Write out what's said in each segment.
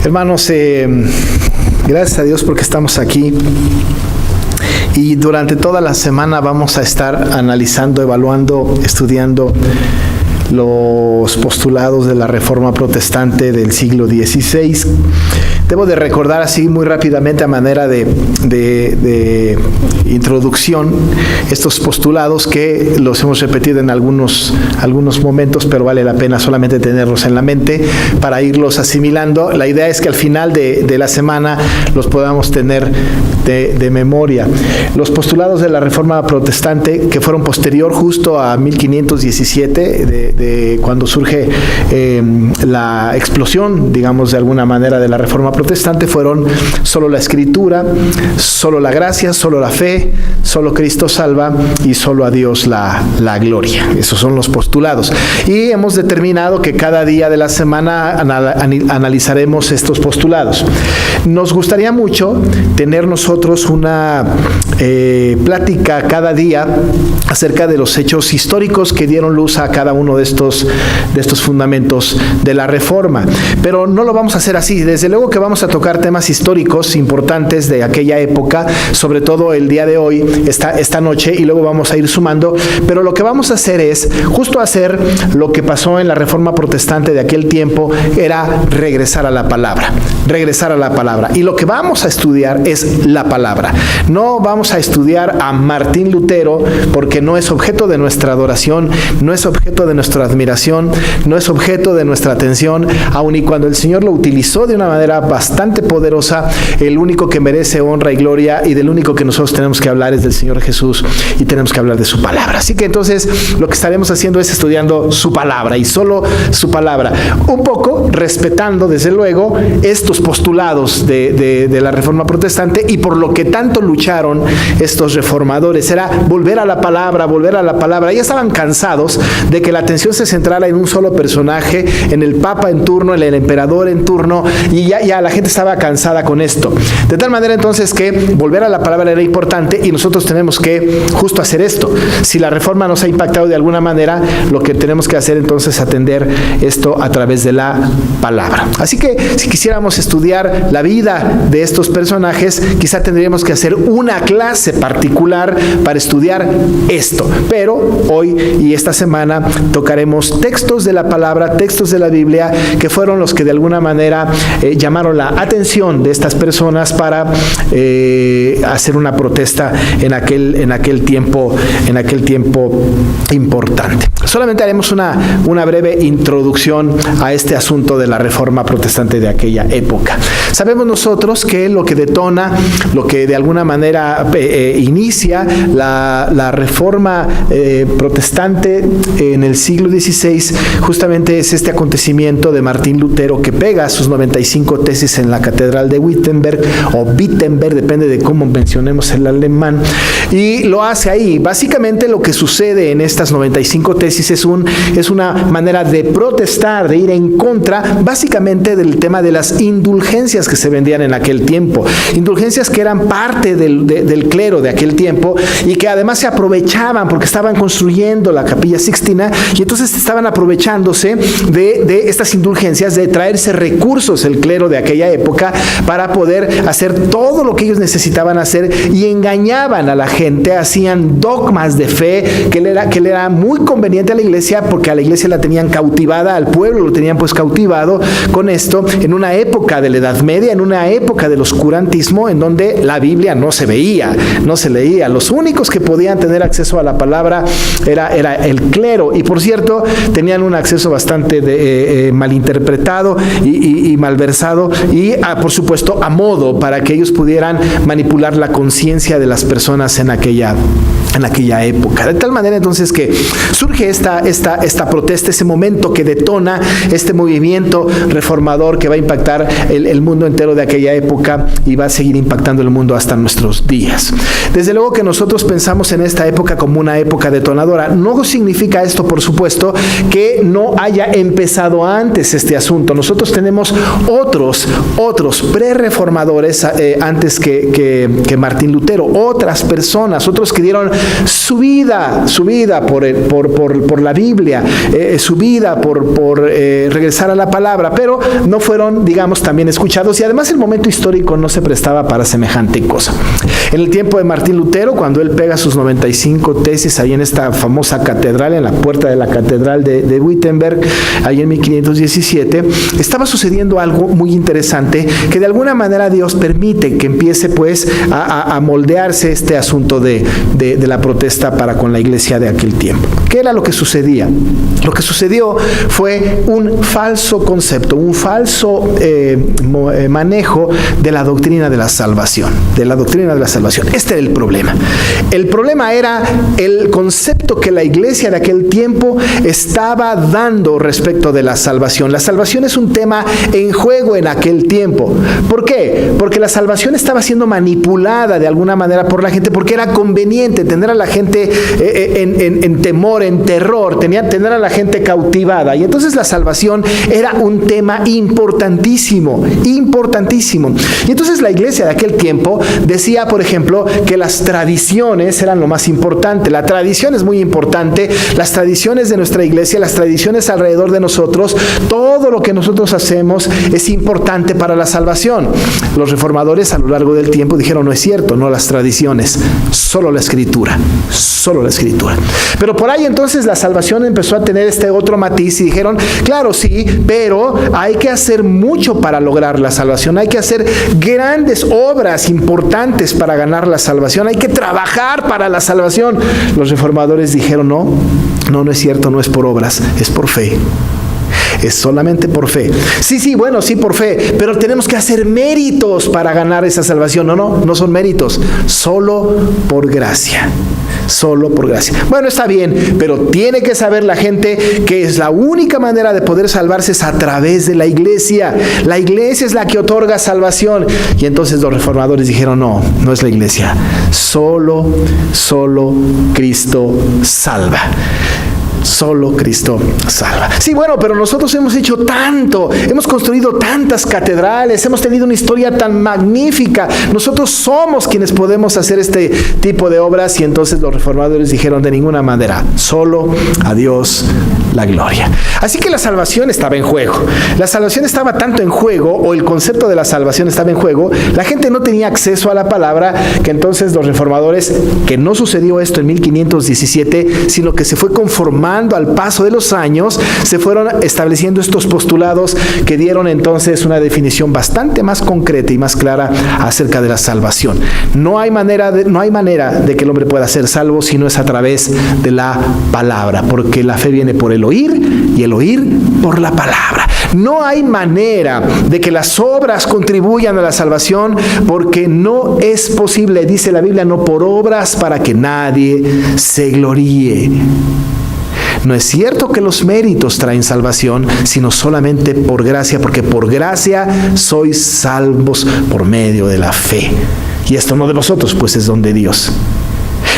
Hermanos, gracias a Dios porque estamos aquí y durante toda la semana vamos a estar analizando, evaluando, estudiando los postulados de la Reforma Protestante del siglo XVI. Debo de recordar así muy rápidamente a manera de introducción estos postulados que los hemos repetido en algunos momentos, pero vale la pena solamente tenerlos en la mente para irlos asimilando. La idea es que al final de la semana los podamos tener de memoria. Los postulados de la Reforma Protestante, que fueron posterior justo a 1517, de cuando surge la explosión, digamos de alguna manera, de la Reforma Protestante, fueron solo la Escritura, solo la gracia, solo la fe, solo Cristo salva y solo a Dios la gloria. Esos son los postulados. Y hemos determinado que cada día de la semana analizaremos estos postulados. Nos gustaría mucho tener nosotros una plática cada día acerca de los hechos históricos que dieron luz a cada uno de estos fundamentos de la Reforma. Pero no lo vamos a hacer así. Desde luego que vamos a tocar temas históricos importantes de aquella época, sobre todo el día de hoy, esta noche, y luego vamos a ir sumando. Pero lo que vamos a hacer es justo hacer lo que pasó en la Reforma Protestante de aquel tiempo, era regresar a la palabra. Regresar a la palabra. Y lo que vamos a estudiar es la palabra. No vamos a estudiar a Martín Lutero, porque no es objeto de nuestra adoración, no es objeto de nuestra admiración, no es objeto de nuestra atención, aun y cuando el Señor lo utilizó de una manera bastante poderosa. El único que merece honra y gloria y del único que nosotros tenemos que hablar es del Señor Jesús, y tenemos que hablar de su palabra. Así que entonces lo que estaremos haciendo es estudiando su palabra y solo su palabra, un poco respetando desde luego estos postulados de la Reforma Protestante, y por lo que tanto lucharon estos reformadores era volver a la palabra, volver a la palabra. Ya estaban cansados de que la atención se centrara en un solo personaje, en el Papa en turno, en el emperador en turno, y ya la gente estaba cansada con esto. De tal manera entonces que volver a la palabra era importante, y nosotros tenemos que justo hacer esto. Si la Reforma nos ha impactado de alguna manera, lo que tenemos que hacer entonces es atender esto a través de la palabra. Así que si quisiéramos estudiar la vida de estos personajes, quizá tendríamos que hacer una clase particular para estudiar esto. Pero hoy y esta semana tocaremos textos de la palabra, textos de la Biblia, que fueron los que de alguna manera llamaron la atención de estas personas para hacer una protesta en aquel tiempo importante. Solamente haremos una breve introducción a este asunto de la Reforma Protestante de aquella época. Sabemos nosotros que lo que detona, lo que de alguna manera inicia la Reforma Protestante en el siglo XVI, justamente es este acontecimiento de Martín Lutero, que pega sus 95 tesis en la Catedral de Wittenberg, o Wittenberg, depende de cómo mencionemos el alemán, y lo hace ahí. Básicamente lo que sucede en estas 95 tesis es una manera de protestar, de ir en contra, básicamente del tema de las indulgencias que se vendían en aquel tiempo. Indulgencias que eran parte del clero de aquel tiempo, y que además se aprovechaban porque estaban construyendo la Capilla Sixtina, y entonces estaban aprovechándose de estas indulgencias, de traerse recursos el clero de aquella época para poder hacer todo lo que ellos necesitaban hacer, y engañaban a la gente, hacían dogmas de fe que le era muy conveniente a la iglesia, porque a la iglesia la tenían cautivada, al pueblo lo tenían pues cautivado con esto, en una época de la Edad Media, en una época del oscurantismo, en donde la Biblia no se veía, no se leía. Los únicos que podían tener acceso a la palabra era el clero, y por cierto tenían un acceso bastante malinterpretado y malversado, y por supuesto a modo, para que ellos pudieran manipular la conciencia de las personas en aquella época. De tal manera entonces que surge esta protesta, ese momento que detona este movimiento reformador que va a impactar el mundo entero de aquella época, y va a seguir impactando el mundo hasta nuestros días. Desde luego que nosotros pensamos en esta época como una época detonadora. No significa esto, por supuesto, que no haya empezado antes este asunto. Nosotros tenemos otros pre-reformadores antes que Martín Lutero, otras personas, otros que dieron su vida por la Biblia, su vida por regresar a la palabra, pero no fueron, digamos, también escuchados, y además el momento histórico no se prestaba para semejante cosa. En el tiempo de Martín Lutero, cuando él pega sus 95 tesis ahí en esta famosa catedral, en la puerta de la catedral de Wittenberg, ahí en 1517, estaba sucediendo algo muy interesante, que de alguna manera Dios permite que empiece pues a moldearse este asunto de la protesta para con la iglesia de aquel tiempo. ¿Qué era lo que sucedía? Lo que sucedió fue un falso concepto, un falso manejo de la doctrina de la salvación, Este era el problema. El problema era el concepto que la iglesia de aquel tiempo estaba dando respecto de la salvación. La salvación es un tema en juego en aquel tiempo. ¿Por qué? Porque la salvación estaba siendo manipulada de alguna manera por la gente, porque era conveniente tener a la gente en temor, en terror, tener a la gente cautivada. Y entonces la salvación era un tema importantísimo. Y entonces la iglesia de aquel tiempo decía, por ejemplo, que las tradiciones eran lo más importante. La tradición es muy importante, las tradiciones de nuestra iglesia, las tradiciones alrededor de nosotros, todo lo que nosotros hacemos es importante para la salvación. Los reformadores a lo largo del tiempo dijeron, no es cierto, no las tradiciones, solo la escritura. Pero por ahí entonces la salvación empezó a tener este otro matiz y dijeron, claro, sí, pero hay que hacer mucho para lograr la salvación, hay que hacer grandes obras importantes para ganar la salvación, hay que trabajar para la salvación. Los reformadores dijeron, no es cierto, no es por obras, es por fe. Es solamente por fe. Sí, por fe, pero tenemos que hacer méritos para ganar esa salvación. No son méritos, solo por gracia. Bueno, está bien, pero tiene que saber la gente que es la única manera de poder salvarse es a través de la iglesia. La iglesia es la que otorga salvación. Y entonces los reformadores dijeron, no es la iglesia. Solo Cristo salva. Solo Cristo salva. Sí, bueno, pero nosotros hemos hecho tanto, hemos construido tantas catedrales, hemos tenido una historia tan magnífica. Nosotros somos quienes podemos hacer este tipo de obras. Y entonces los reformadores dijeron, de ninguna manera, solo a Dios la gloria. Así que la salvación estaba en juego. La salvación estaba tanto en juego, o el concepto de la salvación estaba en juego, la gente no tenía acceso a la palabra, que entonces los reformadores, que no sucedió esto en 1517, sino que se fue conformando al paso de los años, se fueron estableciendo estos postulados que dieron entonces una definición bastante más concreta y más clara acerca de la salvación. No hay manera de que el hombre pueda ser salvo si no es a través de la palabra, porque la fe viene por el oír y el oír por la palabra. No hay manera de que las obras contribuyan a la salvación, porque no es posible, dice la Biblia, no por obras para que nadie se gloríe. No es cierto que los méritos traen salvación, sino solamente por gracia, porque por gracia sois salvos por medio de la fe. Y esto no de vosotros, pues es don de Dios.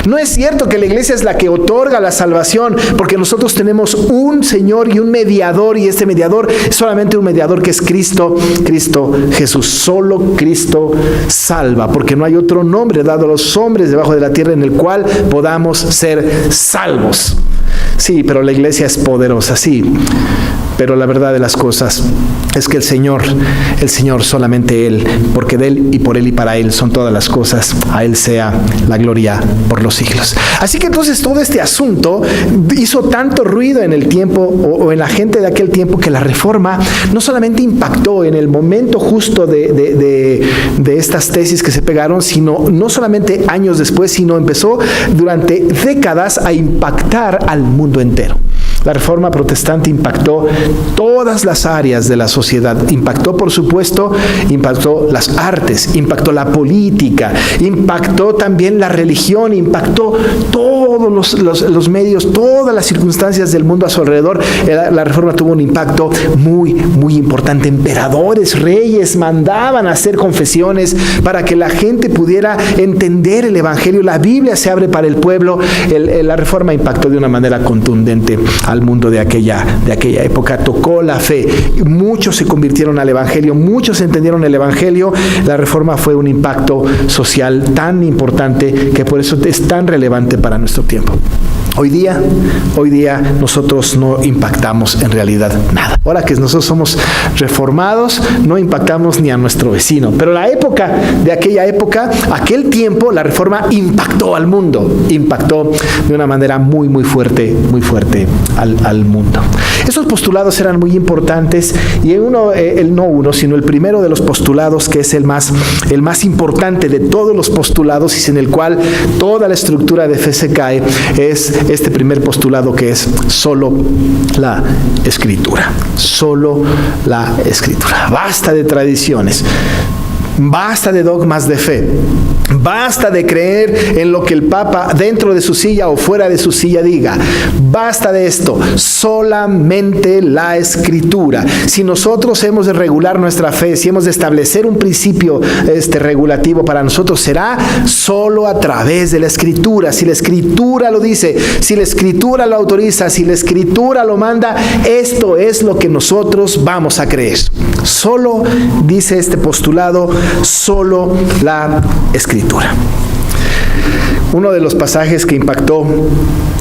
No es cierto que la iglesia es la que otorga la salvación, porque nosotros tenemos un Señor y un mediador, y este mediador es solamente un mediador, que es Cristo Jesús. Solo Cristo salva, porque no hay otro nombre dado a los hombres debajo de la tierra en el cual podamos ser salvos. Sí, pero la iglesia es poderosa, sí. Pero la verdad de las cosas es que el Señor, solamente Él, porque de Él y por Él y para Él son todas las cosas, a Él sea la gloria por los siglos. Así que entonces todo este asunto hizo tanto ruido en el tiempo, o en la gente de aquel tiempo, que la Reforma no solamente impactó en el momento justo de estas tesis que se pegaron, sino no solamente años después, sino empezó durante décadas a impactar al mundo entero. La Reforma protestante impactó todas las áreas de la sociedad. Impactó, por supuesto, las artes, impactó la política, impactó también la religión, impactó todos los medios, todas las circunstancias del mundo a su alrededor. La Reforma tuvo un impacto muy, muy importante. Emperadores, reyes mandaban a hacer confesiones para que la gente pudiera entender el Evangelio. La Biblia se abre para el pueblo. La Reforma impactó de una manera contundente al mundo de aquella época, tocó la fe. Muchos se convirtieron al Evangelio, muchos entendieron el Evangelio. La Reforma fue un impacto social tan importante que por eso es tan relevante para nuestro tiempo. Hoy día nosotros no impactamos en realidad nada. Ahora que nosotros somos reformados, no impactamos ni a nuestro vecino. Pero aquel tiempo, la Reforma impactó al mundo. Impactó de una manera muy, muy fuerte al mundo. Esos postulados eran muy importantes y sino el primero de los postulados, que es el más importante de todos los postulados y sin el cual toda la estructura de fe se cae, es este primer postulado, que es solo la Escritura. Solo la Escritura. Basta de tradiciones. Basta de dogmas de fe. Basta de creer en lo que el Papa dentro de su silla o fuera de su silla diga. Basta de esto. Solamente la Escritura. Si nosotros hemos de regular nuestra fe, si hemos de establecer un principio regulativo para nosotros, será solo a través de la Escritura. Si la Escritura lo dice, si la Escritura lo autoriza, si la Escritura lo manda, esto es lo que nosotros vamos a creer. Solo, dice este postulado, solo la Escritura. Uno de los pasajes que impactó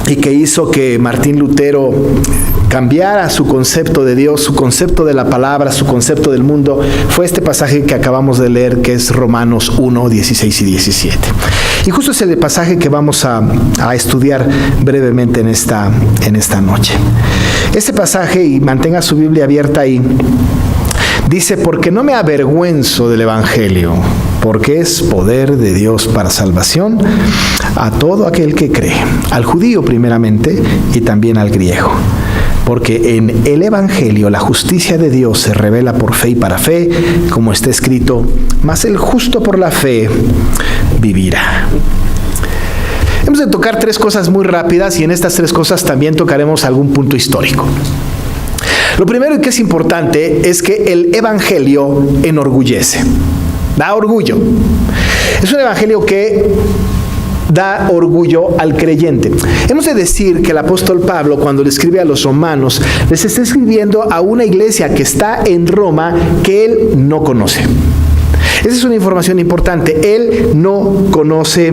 y que hizo que Martín Lutero cambiara su concepto de Dios, su concepto de la palabra, su concepto del mundo, fue este pasaje que acabamos de leer, que es Romanos 1, 16 y 17. Y justo es el pasaje que vamos a estudiar brevemente en esta noche. Este pasaje, y mantenga su Biblia abierta ahí, dice: porque no me avergüenzo del Evangelio, porque es poder de Dios para salvación a todo aquel que cree, al judío primeramente y también al griego. Porque en el Evangelio la justicia de Dios se revela por fe y para fe, como está escrito: mas el justo por la fe vivirá. Hemos de tocar tres cosas muy rápidas, y en estas tres cosas también tocaremos algún punto histórico. Lo primero, y que es importante, es que el Evangelio enorgullece, da orgullo. Es un Evangelio que da orgullo al creyente. Hemos de decir que el apóstol Pablo, cuando le escribe a los romanos, les está escribiendo a una iglesia que está en Roma que él no conoce. Esa es una información importante. Él no conoce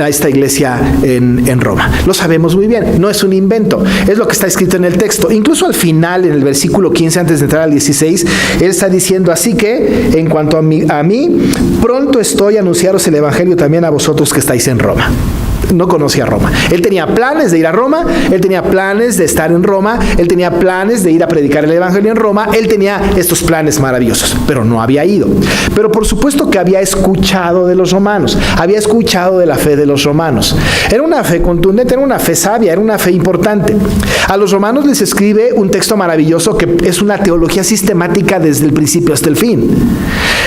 a esta iglesia en Roma. Lo sabemos muy bien. No es un invento. Es lo que está escrito en el texto. Incluso al final, en el versículo 15, antes de entrar al 16, él está diciendo: así que, en cuanto a mí, pronto estoy a anunciaros el evangelio también a vosotros que estáis en Roma. No conocía Roma. Él tenía planes de ir a Roma, él tenía planes de estar en Roma, él tenía planes de ir a predicar el evangelio en Roma, él tenía estos planes maravillosos, pero no había ido. Pero por supuesto que había escuchado de los romanos, había escuchado de la fe de los romanos. Era una fe contundente, era una fe sabia, era una fe importante. A los romanos les escribe un texto maravilloso que es una teología sistemática desde el principio hasta el fin.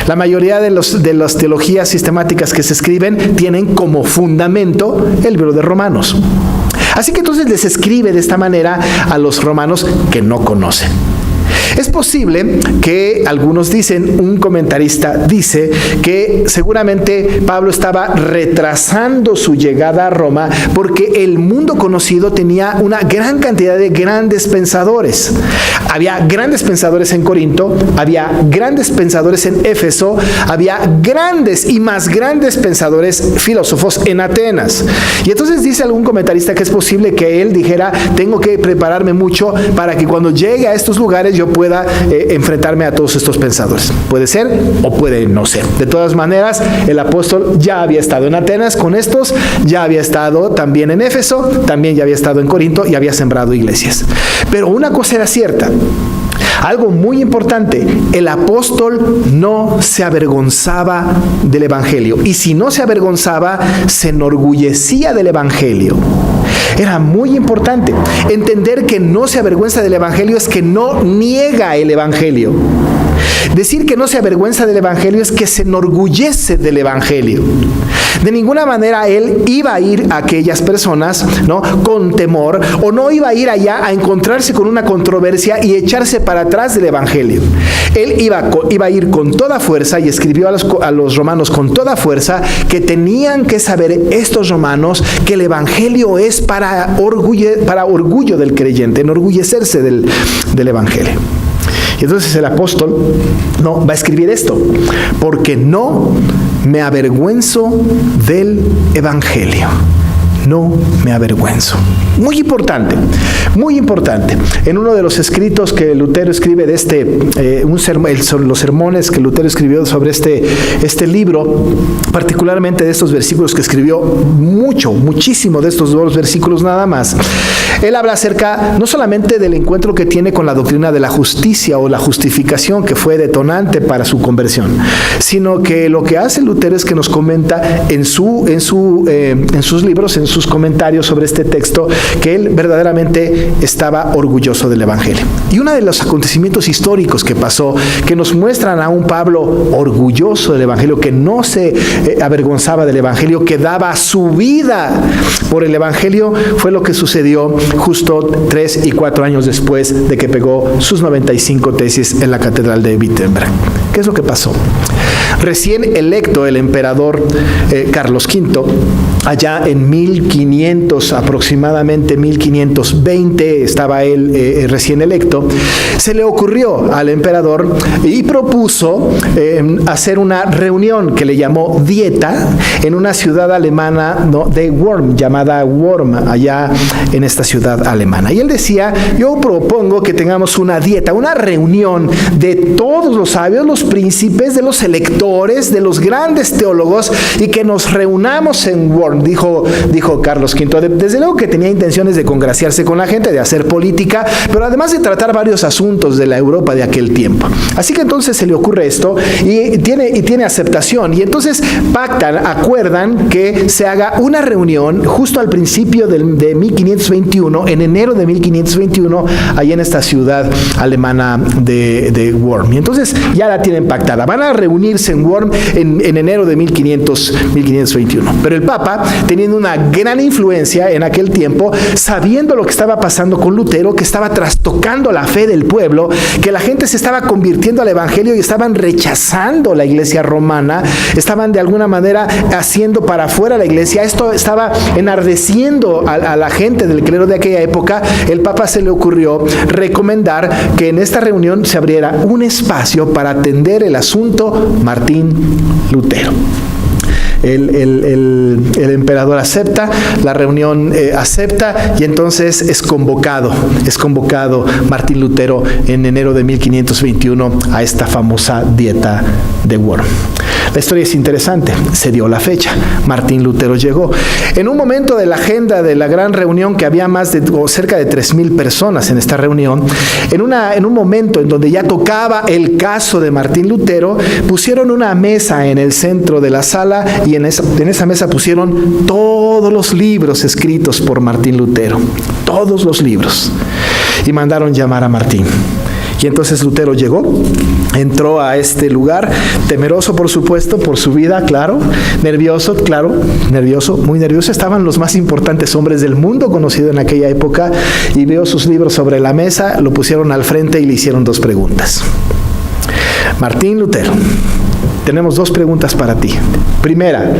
La mayoría de las teologías sistemáticas que se escriben tienen como fundamento el libro de Romanos. Así que entonces les escribe de esta manera a los romanos que no conocen. Es posible que algunos dicen, un comentarista dice que seguramente Pablo estaba retrasando su llegada a Roma porque el mundo conocido tenía una gran cantidad de grandes pensadores. Había grandes pensadores en Corinto, había grandes pensadores en Éfeso, había grandes y más grandes pensadores filósofos en Atenas. Y entonces dice algún comentarista que es posible que él dijera: tengo que prepararme mucho para que cuando llegue a estos lugares yo pueda enfrentarme a todos estos pensadores. Puede ser o puede no ser. De todas maneras, el apóstol ya había estado en Atenas con estos, ya había estado también en Éfeso, también ya había estado en Corinto y había sembrado iglesias. Pero una cosa era cierta, algo muy importante: el apóstol no se avergonzaba del evangelio. Y si no se avergonzaba, se enorgullecía del evangelio. Era muy importante entender que no se avergüenza del evangelio, es que no niega el evangelio. Decir que no se avergüenza del Evangelio es que se enorgullece del Evangelio. De ninguna manera él iba a ir a aquellas personas, ¿no?, con temor, o no iba a ir allá a encontrarse con una controversia y echarse para atrás del Evangelio. Él iba a ir con toda fuerza, y escribió a los romanos con toda fuerza que tenían que saber estos romanos que el Evangelio es para orgullo del creyente, enorgullecerse del Evangelio. Y entonces el apóstol va a escribir esto: porque no me avergüenzo del Evangelio. No me avergüenzo. Muy importante, muy importante. En uno de los escritos que Lutero escribe de los sermones que Lutero escribió sobre este libro, particularmente de estos versículos que escribió, muchísimo de estos dos versículos nada más, él habla acerca no solamente del encuentro que tiene con la doctrina de la justicia o la justificación, que fue detonante para su conversión, sino que lo que hace Lutero es que nos comenta en sus libros, en sus comentarios sobre este texto, que él verdaderamente estaba orgulloso del Evangelio. Y uno de los acontecimientos históricos que pasó, que nos muestran a un Pablo orgulloso del Evangelio, que no se avergonzaba del Evangelio, que daba su vida por el Evangelio, fue lo que sucedió justo 3 y 4 años después de que pegó sus 95 tesis en la Catedral de Wittenberg. ¿Qué es lo que pasó? Recién electo el emperador Carlos V, allá en 1500, aproximadamente 1520, estaba él recién electo, se le ocurrió al emperador y propuso hacer una reunión que le llamó dieta en una ciudad alemana, ¿no?, de Worm, llamada Worm, allá en esta ciudad alemana. Y él decía: yo propongo que tengamos una dieta, una reunión de todos los sabios, los príncipes, de los electores, de los grandes teólogos, y que nos reunamos en Worm. Dijo Carlos V. Desde luego que tenía intenciones de congraciarse con la gente, de hacer política, pero además de tratar varios asuntos de la Europa de aquel tiempo. Así que entonces se le ocurre esto y tiene aceptación. Y entonces acuerdan que se haga una reunión justo al principio de 1521, en enero de 1521, allá en esta ciudad alemana de Worm. Y entonces ya la tienen pactada. Van a reunirse en Worm en enero de 1521. Pero el Papa, teniendo una gran influencia en aquel tiempo, sabiendo lo que estaba pasando con Lutero, que estaba trastocando la fe del pueblo, que la gente se estaba convirtiendo al Evangelio y estaban rechazando la iglesia romana, estaban de alguna manera haciendo para afuera la iglesia, esto estaba enardeciendo a la gente del clero de aquella época. El Papa se le ocurrió recomendar que en esta reunión se abriera un espacio para atender el asunto Martín Lutero. El emperador acepta, la reunión acepta, y entonces es convocado Martín Lutero en enero de 1521 a esta famosa dieta de Worm. La historia es interesante, se dio la fecha, Martín Lutero llegó. En un momento de la agenda de la gran reunión, que había cerca de 3,000 personas en esta reunión, en un momento en donde ya tocaba el caso de Martín Lutero, pusieron una mesa en el centro de la sala, y en esa mesa pusieron todos los libros escritos por Martín Lutero, todos los libros, y mandaron llamar a Martín. Y entonces Lutero llegó, entró a este lugar, temeroso por supuesto, por su vida, claro, nervioso, muy nervioso. Estaban los más importantes hombres del mundo conocido en aquella época, y vio sus libros sobre la mesa, lo pusieron al frente y le hicieron 2 preguntas. Martín Lutero, tenemos 2 preguntas para ti. Primera,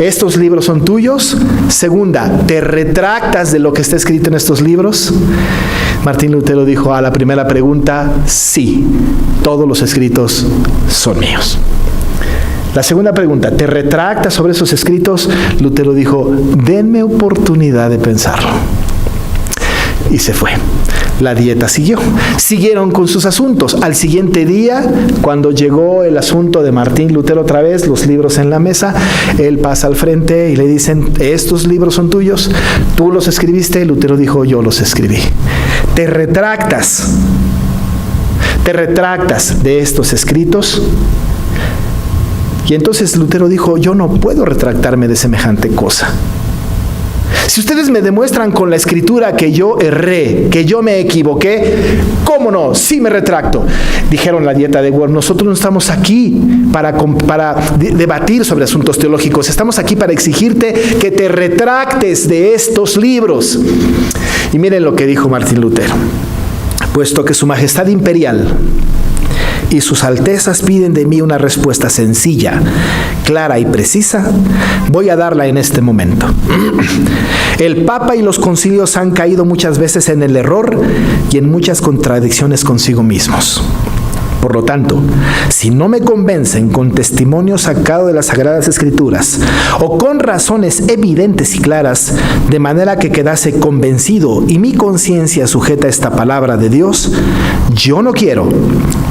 ¿estos libros son tuyos? Segunda, ¿te retractas de lo que está escrito en estos libros? Martín Lutero dijo a la primera pregunta: sí, todos los escritos son míos. La segunda pregunta, ¿te retractas sobre esos escritos? Lutero dijo: denme oportunidad de pensarlo. Y se fue. La dieta siguió. Siguieron con sus asuntos. Al siguiente día, cuando llegó el asunto de Martín Lutero otra vez, los libros en la mesa, él pasa al frente y le dicen: ¿estos libros son tuyos? ¿Tú los escribiste? Lutero dijo: yo los escribí. ¿Te retractas de estos escritos? Y entonces Lutero dijo: yo no puedo retractarme de semejante cosa. Si ustedes me demuestran con la Escritura que yo erré, que yo me equivoqué, ¿cómo no? Sí me retracto. Dijeron la dieta de Word, nosotros no estamos aquí para debatir sobre asuntos teológicos, estamos aquí para exigirte que te retractes de estos libros. Y miren lo que dijo Martín Lutero: puesto que su majestad imperial y sus altezas piden de mí una respuesta sencilla, clara y precisa, voy a darla en este momento. El Papa y los concilios han caído muchas veces en el error y en muchas contradicciones consigo mismos. Por lo tanto, si no me convencen con testimonio sacado de las Sagradas Escrituras o con razones evidentes y claras, de manera que quedase convencido y mi conciencia sujeta a esta palabra de Dios, yo no quiero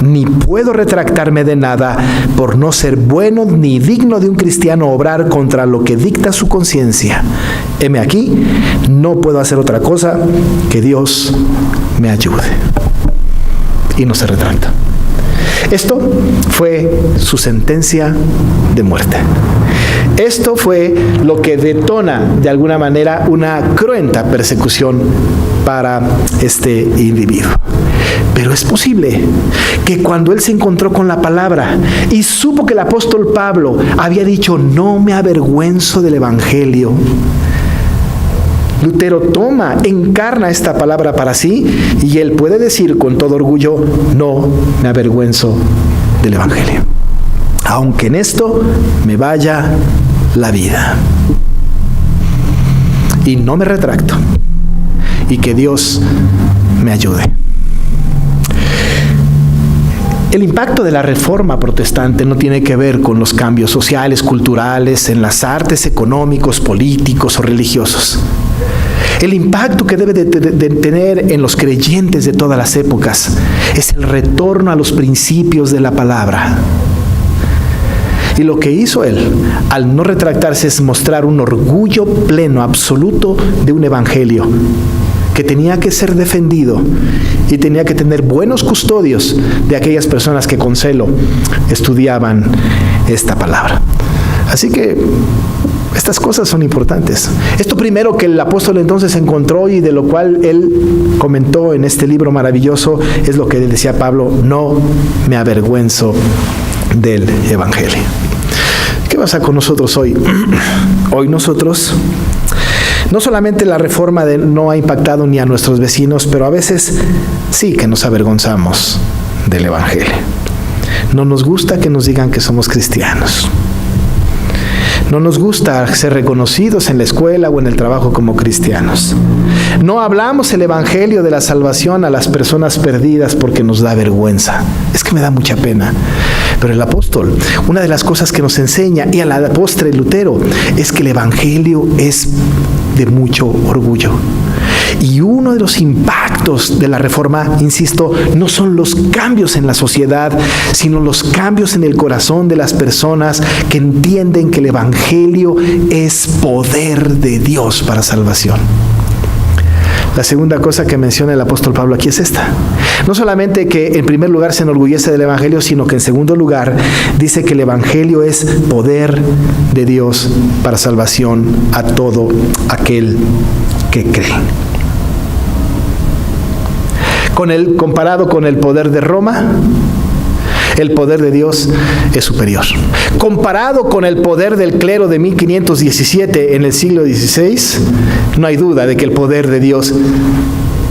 ni puedo retractarme de nada por no ser bueno ni digno de un cristiano obrar contra lo que dicta su conciencia. Heme aquí, no puedo hacer otra cosa que Dios me ayude. Y no se retracta. Esto fue su sentencia de muerte. Esto fue lo que detona de alguna manera una cruenta persecución para este individuo. Pero es posible que cuando él se encontró con la palabra y supo que el apóstol Pablo había dicho, no me avergüenzo del evangelio, Lutero encarna esta palabra para sí y él puede decir con todo orgullo, no me avergüenzo del evangelio, aunque en esto me vaya la vida. Y no me retracto. Y que Dios me ayude. El impacto de la Reforma protestante no tiene que ver con los cambios sociales, culturales, en las artes, económicos, políticos o religiosos. El impacto que debe de tener en los creyentes de todas las épocas es el retorno a los principios de la palabra. Y lo que hizo él, al no retractarse, es mostrar un orgullo pleno, absoluto, de un evangelio que tenía que ser defendido y tenía que tener buenos custodios de aquellas personas que con celo estudiaban esta palabra. Así que estas cosas son importantes. Esto primero que el apóstol entonces encontró y de lo cual él comentó en este libro maravilloso es lo que decía Pablo, no me avergüenzo del evangelio. ¿Qué pasa con nosotros hoy? Hoy nosotros, no solamente la Reforma no ha impactado ni a nuestros vecinos, pero a veces sí que nos avergonzamos del evangelio. No nos gusta que nos digan que somos cristianos. No nos gusta ser reconocidos en la escuela o en el trabajo como cristianos. No hablamos el evangelio de la salvación a las personas perdidas porque nos da vergüenza. Es que me da mucha pena. Pero el apóstol, una de las cosas que nos enseña, y a la postre Lutero, es que el evangelio es de mucho orgullo. Y uno de los impactos de la Reforma, insisto, no son los cambios en la sociedad, sino los cambios en el corazón de las personas que entienden que el evangelio es poder de Dios para salvación. La segunda cosa que menciona el apóstol Pablo aquí es esta. No solamente que en primer lugar se enorgullece del evangelio, sino que en segundo lugar dice que el evangelio es poder de Dios para salvación a todo aquel que cree. Comparado con el poder de Roma, el poder de Dios es superior. Comparado con el poder del clero de 1517 en el siglo XVI, no hay duda de que el poder de Dios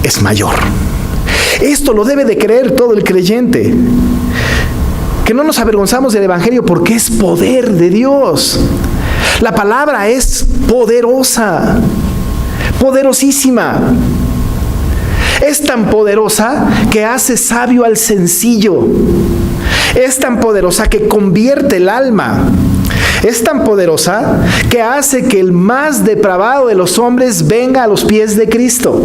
es mayor. Esto lo debe de creer todo el creyente. Que no nos avergonzamos del evangelio porque es poder de Dios. La palabra es poderosa, poderosísima. Es tan poderosa que hace sabio al sencillo. Es tan poderosa que convierte el alma. Es tan poderosa que hace que el más depravado de los hombres venga a los pies de Cristo.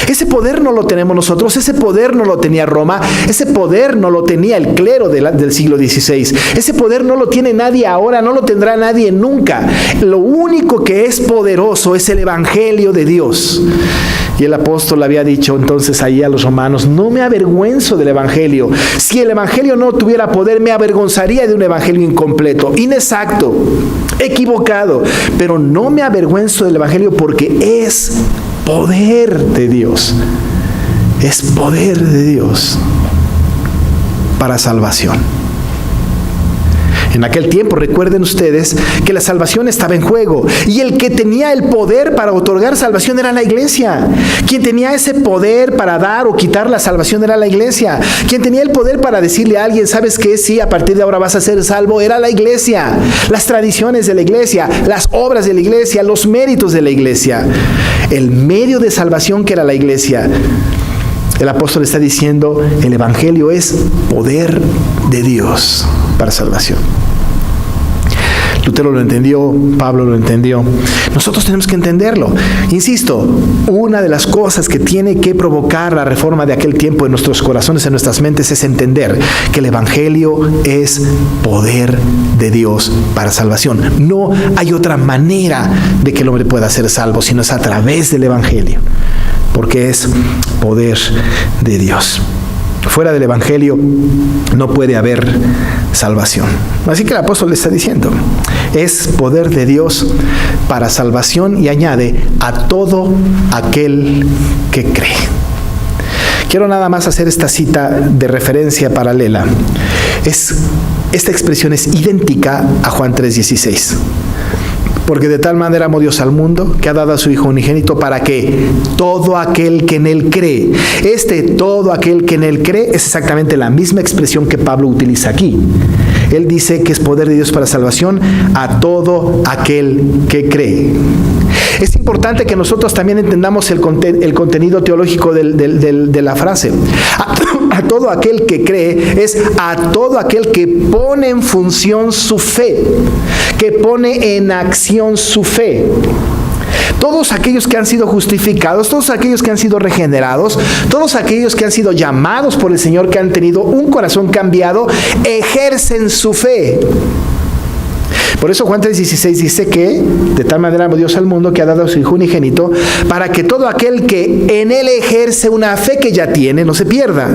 Ese poder no lo tenemos nosotros, ese poder no lo tenía Roma, ese poder no lo tenía el clero del siglo XVI. Ese poder no lo tiene nadie ahora, no lo tendrá nadie nunca. Lo único que es poderoso es el Evangelio de Dios. Y el apóstol había dicho entonces ahí a los romanos: no me avergüenzo del Evangelio. Si el Evangelio no tuviera poder, me avergonzaría de un Evangelio incompleto, inexacto, equivocado. Pero no me avergüenzo del Evangelio porque es poder de Dios. Es poder de Dios para salvación. En aquel tiempo, recuerden ustedes que la salvación estaba en juego, y el que tenía el poder para otorgar salvación era la iglesia. Quien tenía ese poder para dar o quitar la salvación era la iglesia. Quien tenía el poder para decirle a alguien: ¿sabes qué? Sí, a partir de ahora vas a ser salvo, era la iglesia. Las tradiciones de la iglesia, las obras de la iglesia, los méritos de la iglesia. El medio de salvación que era la iglesia. El apóstol está diciendo: el Evangelio es poder de Dios para salvación. Lutero lo entendió, Pablo lo entendió. Nosotros tenemos que entenderlo. Insisto, una de las cosas que tiene que provocar la reforma de aquel tiempo en nuestros corazones, en nuestras mentes, es entender que el Evangelio es poder de Dios para salvación. No hay otra manera de que el hombre pueda ser salvo, sino es a través del Evangelio, porque es poder de Dios. Fuera del Evangelio no puede haber salvación. Así que el apóstol le está diciendo: es poder de Dios para salvación, y añade: a todo aquel que cree. Quiero nada más hacer esta cita de referencia paralela. Esta expresión es idéntica a Juan 3:16. Porque de tal manera amó Dios al mundo, que ha dado a su Hijo unigénito, para que todo aquel que en Él cree. Todo aquel que en Él cree es exactamente la misma expresión que Pablo utiliza aquí. Él dice que es poder de Dios para salvación a todo aquel que cree. Es importante que nosotros también entendamos el contenido teológico de la frase. A todo aquel que cree es a todo aquel que pone en función su fe, que pone en acción su fe. Todos aquellos que han sido justificados, todos aquellos que han sido regenerados, todos aquellos que han sido llamados por el Señor, que han tenido un corazón cambiado, ejercen su fe. Por eso Juan 3:16 dice que de tal manera amó Dios al mundo, que ha dado a su Hijo unigénito, para que todo aquel que en Él ejerce una fe que ya tiene no se pierda.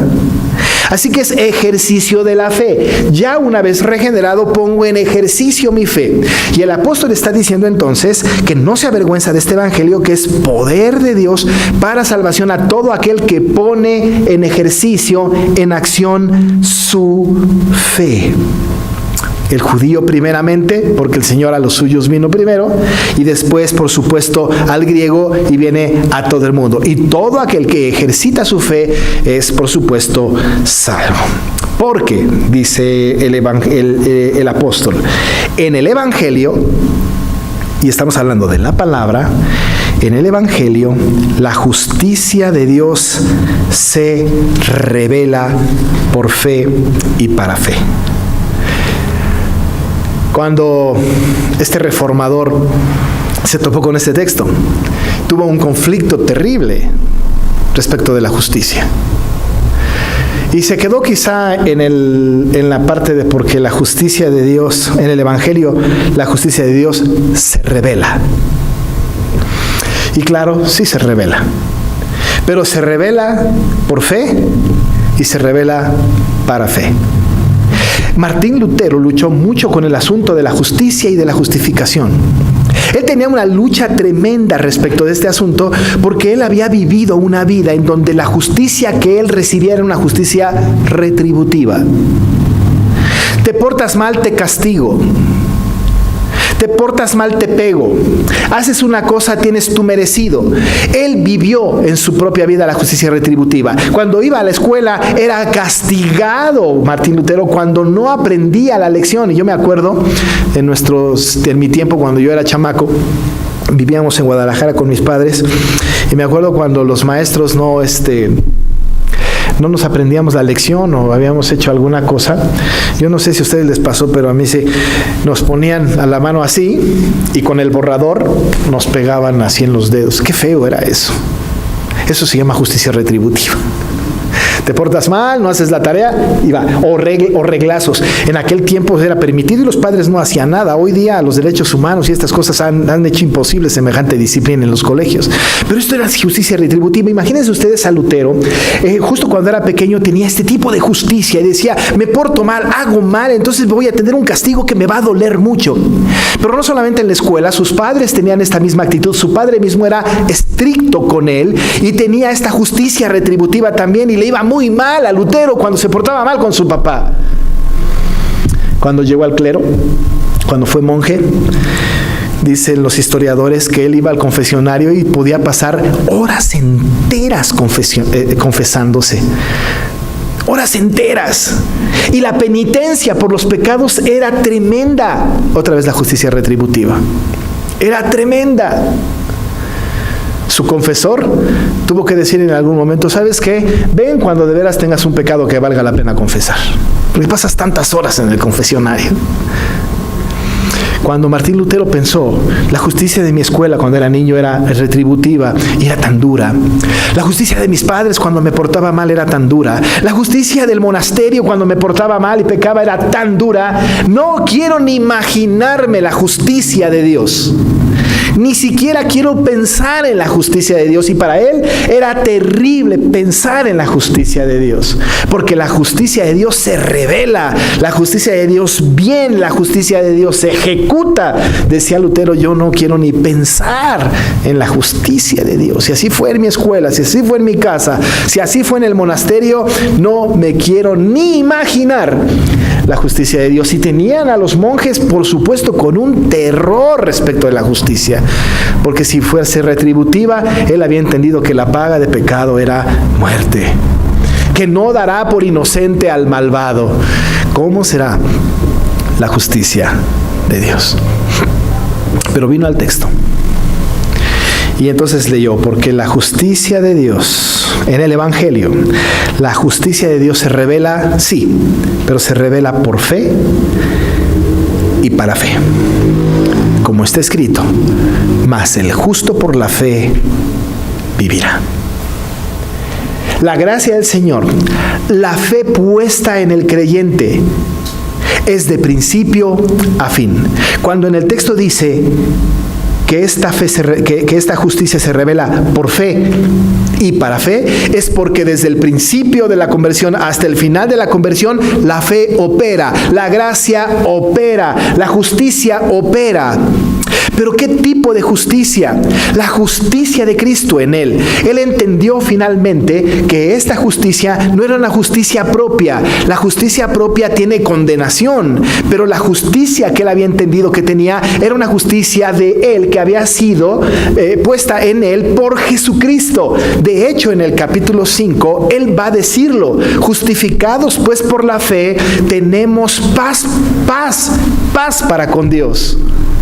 Así que es ejercicio de la fe. Ya una vez regenerado, pongo en ejercicio mi fe. Y el apóstol está diciendo entonces que no se avergüenza de este Evangelio, que es poder de Dios para salvación a todo aquel que pone en ejercicio, en acción, su fe. El judío primeramente, porque el Señor a los suyos vino primero, y después, por supuesto, al griego, y viene a todo el mundo. Y todo aquel que ejercita su fe es, por supuesto, salvo. Porque, dice el apóstol, en el Evangelio, y estamos hablando de la palabra, en el Evangelio, la justicia de Dios se revela por fe y para fe. Cuando este reformador se topó con este texto, tuvo un conflicto terrible respecto de la justicia. Y se quedó quizá en la parte de porque la justicia de Dios, en el Evangelio, la justicia de Dios se revela. Y claro, sí se revela. Pero se revela por fe y se revela para fe. Martín Lutero luchó mucho con el asunto de la justicia y de la justificación. Él tenía una lucha tremenda respecto de este asunto, porque él había vivido una vida en donde la justicia que él recibía era una justicia retributiva. Te portas mal, te castigo. Te portas mal, te pego. Haces una cosa, tienes tu merecido. Él vivió en su propia vida la justicia retributiva. Cuando iba a la escuela era castigado Martín Lutero cuando no aprendía la lección. Y yo me acuerdo en mi tiempo, cuando yo era chamaco, vivíamos en Guadalajara con mis padres, y me acuerdo cuando los maestros no nos aprendíamos la lección o habíamos hecho alguna cosa. Yo no sé si a ustedes les pasó, pero a mí sí. Nos ponían a la mano así y con el borrador nos pegaban así en los dedos. Qué feo era eso. Eso se llama justicia retributiva. Te portas mal, no haces la tarea y va. O reglazos. En aquel tiempo era permitido y los padres no hacían nada. Hoy día los derechos humanos y estas cosas han hecho imposible semejante disciplina en los colegios. Pero esto era justicia retributiva. Imagínense ustedes a Lutero. Justo cuando era pequeño tenía este tipo de justicia y decía, me porto mal, hago mal, entonces voy a tener un castigo que me va a doler mucho. Pero no solamente en la escuela, sus padres tenían esta misma actitud. Su padre mismo era estricto con él y tenía esta justicia retributiva también, y le iba muy mal a Lutero cuando se portaba mal con su papá. Cuando llegó al clero, cuando fue monje, dicen los historiadores que él iba al confesionario y podía pasar horas enteras confesándose. Horas enteras. Y la penitencia por los pecados era tremenda. Otra vez la justicia retributiva. Era tremenda. Su confesor tuvo que decir en algún momento, ¿sabes qué? Ven cuando de veras tengas un pecado que valga la pena confesar. Porque pasas tantas horas en el confesionario. Cuando Martín Lutero pensó, la justicia de mi escuela cuando era niño era retributiva y era tan dura. La justicia de mis padres cuando me portaba mal era tan dura. La justicia del monasterio cuando me portaba mal y pecaba era tan dura. No quiero ni imaginarme la justicia de Dios. Ni siquiera quiero pensar en la justicia de Dios. Y para él era terrible pensar en la justicia de Dios. Porque la justicia de Dios se revela. La justicia de Dios viene. La justicia de Dios se ejecuta. Decía Lutero, yo no quiero ni pensar en la justicia de Dios. Si así fue en mi escuela, si así fue en mi casa, si así fue en el monasterio, no me quiero ni imaginar la justicia de Dios. Y tenían a los monjes, por supuesto, con un terror respecto de la justicia. Porque si fuese retributiva, él había entendido que la paga de pecado era muerte. Que no dará por inocente al malvado. ¿Cómo será la justicia de Dios? Pero vino al texto. Y entonces leyó, porque la justicia de Dios, en el Evangelio, la justicia de Dios se revela, sí, pero se revela por fe y para fe. Como está escrito, mas el justo por la fe vivirá. La gracia del Señor, la fe puesta en el creyente, es de principio a fin. Cuando en el texto dice que esta justicia se revela por fe y para fe, es porque desde el principio de la conversión hasta el final de la conversión, la fe opera, la gracia opera, la justicia opera. ¿Pero qué tipo de justicia? La justicia de Cristo en él. Él entendió finalmente que esta justicia no era una justicia propia. La justicia propia tiene condenación, pero la justicia que él había entendido que tenía era una justicia de él, que había sido puesta en él por Jesucristo. De hecho, en el capítulo 5, él va a decirlo: justificados pues por la fe, tenemos paz para con Dios,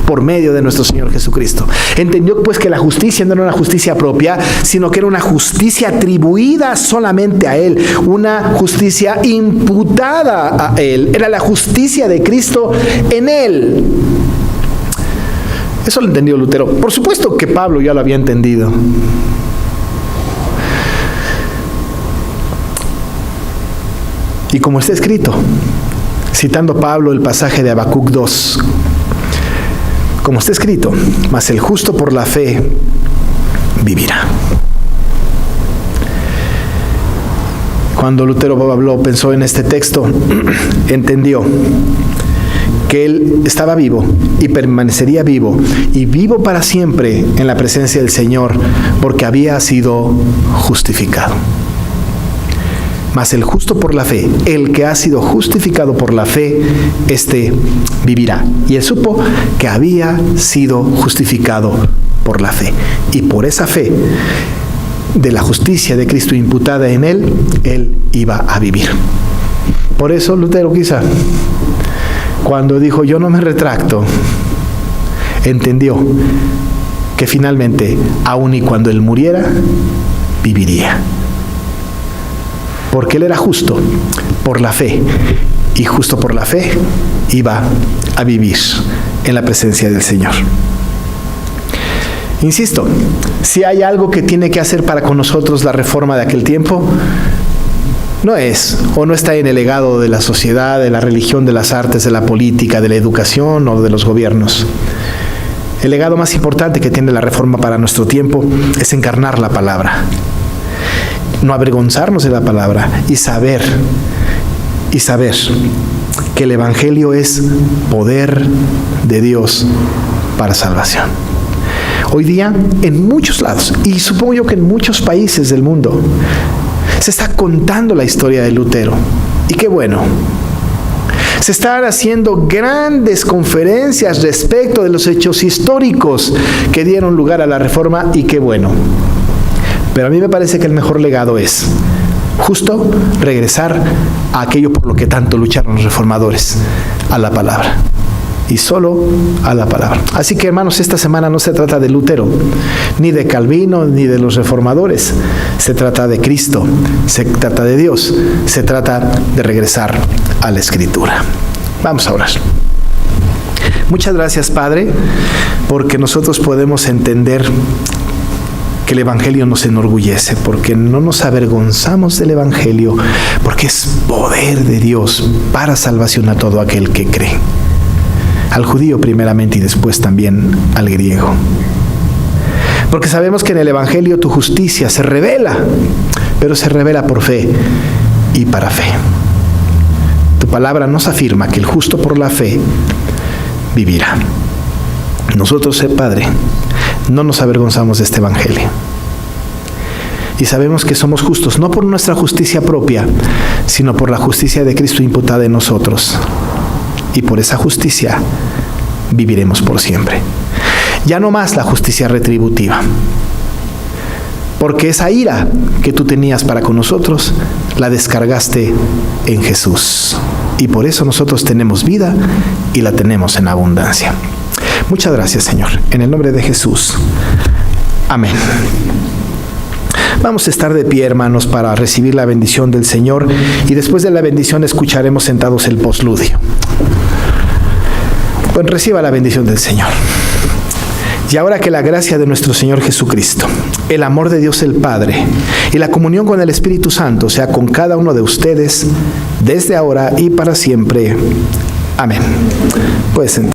por medio de nuestro Señor Jesucristo. Entendió pues que la justicia no era una justicia propia, sino que era una justicia atribuida solamente a Él, una justicia imputada a Él. Era la justicia de Cristo en Él. Eso lo entendió Lutero. Por supuesto que Pablo ya lo había entendido. Y como está escrito, citando Pablo el pasaje de Habacuc 2, como está escrito, mas el justo por la fe vivirá. Cuando Lutero habló, pensó en este texto, entendió que él estaba vivo y permanecería vivo, y vivo para siempre en la presencia del Señor, porque había sido justificado. Mas el justo por la fe, el que ha sido justificado por la fe, éste vivirá. Y él supo que había sido justificado por la fe. Y por esa fe de la justicia de Cristo imputada en él, él iba a vivir. Por eso Lutero quizá, cuando dijo yo no me retracto, entendió que finalmente, aun y cuando él muriera, viviría. Porque él era justo por la fe, y justo por la fe iba a vivir en la presencia del Señor. Insisto, si hay algo que tiene que hacer para con nosotros la reforma de aquel tiempo, no está en el legado de la sociedad, de la religión, de las artes, de la política, de la educación o de los gobiernos. El legado más importante que tiene la reforma para nuestro tiempo es encarnar la palabra, no avergonzarnos de la palabra y saber que el Evangelio es poder de Dios para salvación. Hoy día, en muchos lados, y supongo yo que en muchos países del mundo, se está contando la historia de Lutero. Y qué bueno. Se están haciendo grandes conferencias respecto de los hechos históricos que dieron lugar a la Reforma, y qué bueno. Pero a mí me parece que el mejor legado es justo regresar a aquello por lo que tanto lucharon los reformadores, a la palabra. Y solo a la palabra. Así que, hermanos, esta semana no se trata de Lutero, ni de Calvino, ni de los reformadores. Se trata de Cristo, se trata de Dios, se trata de regresar a la Escritura. Vamos a orar. Muchas gracias, Padre, porque nosotros podemos entender que el Evangelio nos enorgullece, porque no nos avergonzamos del Evangelio, porque es poder de Dios para salvación a todo aquel que cree. Al judío primeramente y después también al griego. Porque sabemos que en el Evangelio tu justicia se revela, pero se revela por fe y para fe. Tu palabra nos afirma que el justo por la fe vivirá. Nosotros, Padre, no nos avergonzamos de este Evangelio. Y sabemos que somos justos, no por nuestra justicia propia, sino por la justicia de Cristo imputada en nosotros. Y por esa justicia viviremos por siempre. Ya no más la justicia retributiva, porque esa ira que tú tenías para con nosotros, la descargaste en Jesús. Y por eso nosotros tenemos vida y la tenemos en abundancia. Muchas gracias, Señor. En el nombre de Jesús. Amén. Vamos a estar de pie, hermanos, para recibir la bendición del Señor, y después de la bendición escucharemos sentados el postludio. Pues reciba la bendición del Señor. Y ahora que la gracia de nuestro Señor Jesucristo, el amor de Dios el Padre y la comunión con el Espíritu Santo sea con cada uno de ustedes desde ahora y para siempre. Amén. Puedes sentar.